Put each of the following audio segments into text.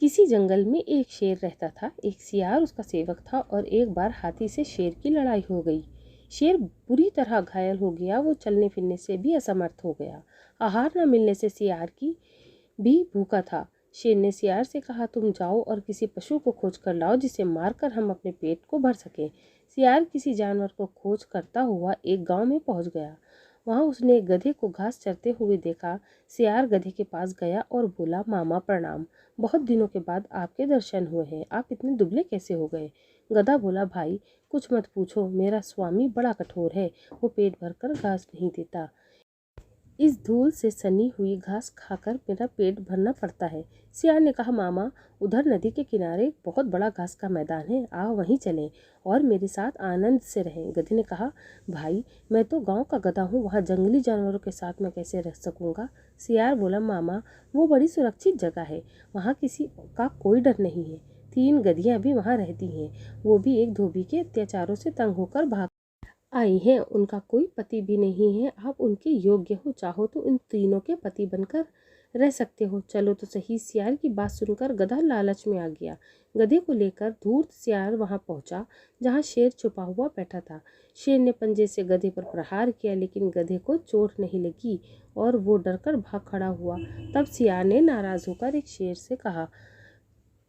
किसी जंगल में एक शेर रहता था। एक सियार उसका सेवक था और एक बार हाथी से शेर की लड़ाई हो गई। शेर बुरी तरह घायल हो गया। वो चलने फिरने से भी असमर्थ हो गया। आहार न मिलने से सियार की भी भूखा था। शेर ने सियार से कहा, तुम जाओ और किसी पशु को खोज कर लाओ जिसे मारकर हम अपने पेट को भर सकें। सियार किसी जानवर को खोज करता हुआ एक गांव में पहुंच गया। वहां उसने एक गधे को घास चरते हुए देखा। सियार गधे के पास गया और बोला, मामा प्रणाम, बहुत दिनों के बाद आपके दर्शन हुए हैं। आप इतने दुबले कैसे हो गए? गधा बोला, भाई कुछ मत पूछो, मेरा स्वामी बड़ा कठोर है। वो पेट भरकर घास नहीं देता। इस धूल से सनी हुई घास खाकर मेरा पेट भरना पड़ता है। सियार ने कहा, मामा उधर नदी के किनारे बहुत बड़ा घास का मैदान है, आओ वहीं चलें और मेरे साथ आनंद से रहें। गधे ने कहा, भाई मैं तो गांव का गधा हूँ, वहाँ जंगली जानवरों के साथ मैं कैसे रह सकूँगा? सियार बोला, मामा वो बड़ी सुरक्षित जगह है, वहाँ किसी का कोई डर नहीं है। 3 गधियाँ भी वहाँ रहती हैं, वो भी एक धोबी के अत्याचारों से तंग होकर भाग आई हैं। उनका कोई पति भी नहीं है। आप उनके योग्य हो, चाहो तो इन तीनों के पति बनकर रह सकते हो। चलो तो सही। सियार की बात सुनकर गधा लालच में आ गया। गधे को लेकर धूर्त सियार वहां पहुंचा जहां शेर छुपा हुआ बैठा था। शेर ने पंजे से गधे पर प्रहार किया, लेकिन गधे को चोट नहीं लगी और वो डरकर भाग खड़ा हुआ। तब सियार ने नाराज होकर एक शेर से कहा,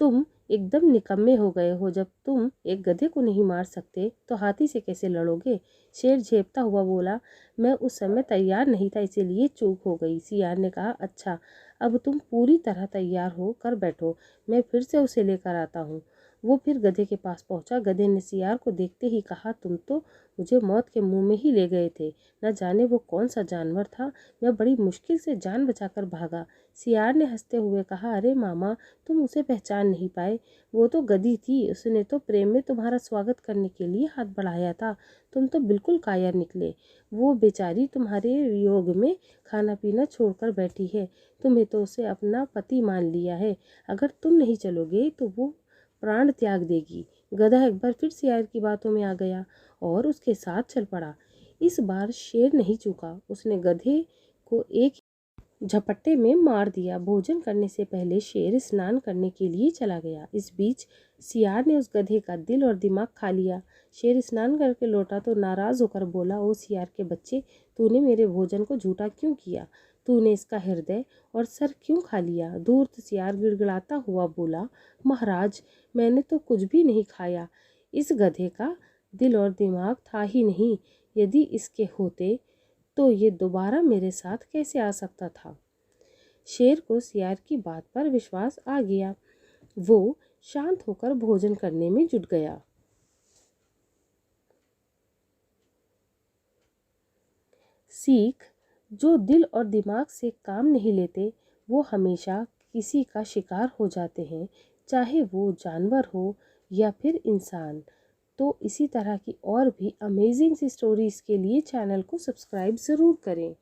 तुम एकदम निकम्मे हो गए हो। जब तुम एक गधे को नहीं मार सकते तो हाथी से कैसे लड़ोगे? शेर झेपता हुआ बोला, मैं उस समय तैयार नहीं था, इसीलिए चूक हो गई। सियार ने कहा, अच्छा अब तुम पूरी तरह तैयार हो कर बैठो, मैं फिर से उसे लेकर आता हूँ। वो फिर गधे के पास पहुंचा। गधे ने सियार को देखते ही कहा, तुम तो मुझे मौत के मुंह में ही ले गए थे। न जाने वो कौन सा जानवर था, मैं बड़ी मुश्किल से जान बचाकर भागा। सियार ने हंसते हुए कहा, अरे मामा, तुम उसे पहचान नहीं पाए? वो तो गधी थी, उसने तो प्रेम में तुम्हारा स्वागत करने के लिए हाथ बढ़ाया था। तुम तो बिल्कुल कायर निकले। वो बेचारी तुम्हारे वियोग में खाना पीना छोड़कर बैठी है। तुम्हें तो उसे अपना पति मान लिया है। अगर तुम नहीं चलोगे तो वो प्राण त्याग देगी। गधा एक बार फिर सियार की बातों में आ गया और उसके साथ चल पड़ा। इस बार शेर नहीं चूका। उसने गधे को एक झपट्टे में मार दिया। भोजन करने से पहले शेर स्नान करने के लिए चला गया। इस बीच सियार ने उस गधे का दिल और दिमाग खा लिया। शेर स्नान करके लौटा तो नाराज होकर बोला, ओ सियार के बच्चे, तूने मेरे भोजन को झूठा क्यों किया? तूने इसका हृदय और सर क्यों खा लिया? धूर्त सियार गिड़गिड़ाता हुआ बोला, महाराज मैंने तो कुछ भी नहीं खाया। इस गधे का दिल और दिमाग था ही नहीं। यदि इसके होते तो ये दोबारा मेरे साथ कैसे आ सकता था? शेर को सियार की बात पर विश्वास आ गया। वो शांत होकर भोजन करने में जुट गया। सीख, जो दिल और दिमाग से काम नहीं लेते वो हमेशा किसी का शिकार हो जाते हैं, चाहे वो जानवर हो या फिर इंसान। तो इसी तरह की और भी अमेजिंग सी स्टोरीज के लिए चैनल को सब्सक्राइब ज़रूर करें।